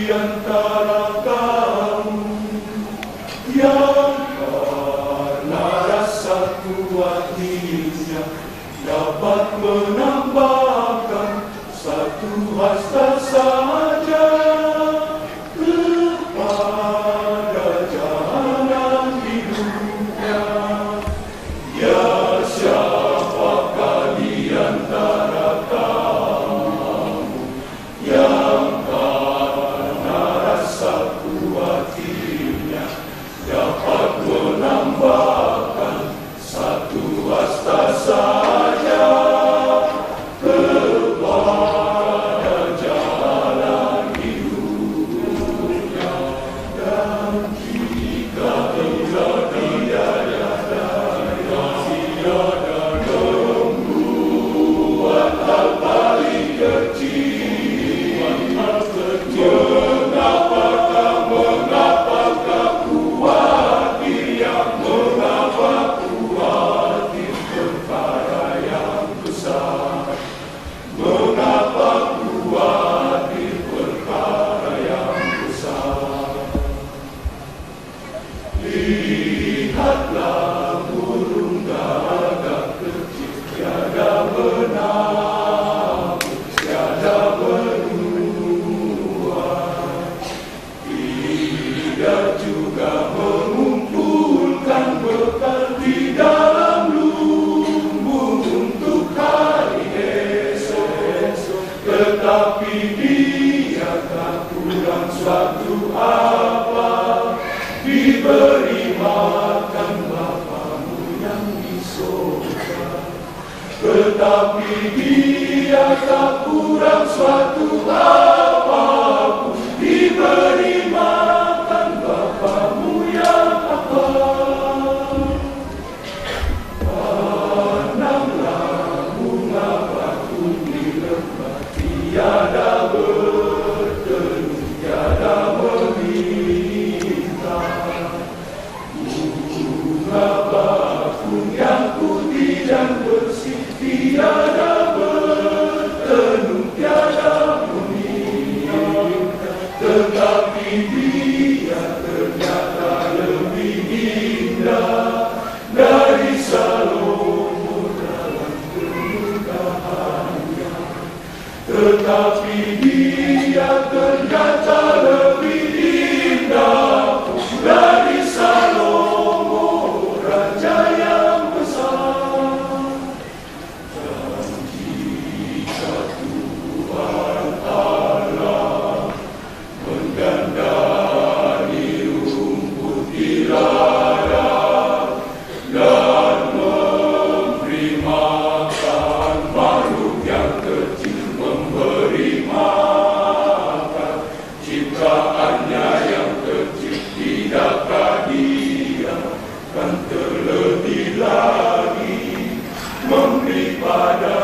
antara kamu yang karena rasa kuatnya dapat menambahkan satu hasta saja kepada jalan hidupnya. Ya, siapakah di antara kamu yang karena rasa kuatnya dapat menambahkan satu hasta saja kepada jalan hidupnya. Dan jika tiada membuat hal paling kecil, mengapakah kuatir perkara yang besar? Mengapa kuatir perkara yang besar? Lihatlah burung gagak kecil, tiada benang, tiada beruang, tidak juga mengumpulkan bekal di dalam lumbung untuk hari esok, tetapi dia tak kurang suatu apa diberi makan Bapamu yang di surga. Tetapi dia tak kurang suatu apapun diberi makan Bapamu yang apa. Tanamlah bunga batu di lembah, tiada berteduh, tiada meminta. Bunga bakung yang putih dan bersih, tiada berteduh, tiada meminta. Tetapi dia ternyata lebih indah dari Salomo dalam kemuliaannya. Tetapi dia ternyata lebih indah dari Salomo raja yang besar. Dan jika Tuhan Allah mendandani rumput di ladang dan memberi makan makhluk yang kecil, memberi makan ciptaannya yang kecil, tidakkah dia kan terlebih lagi memberi pada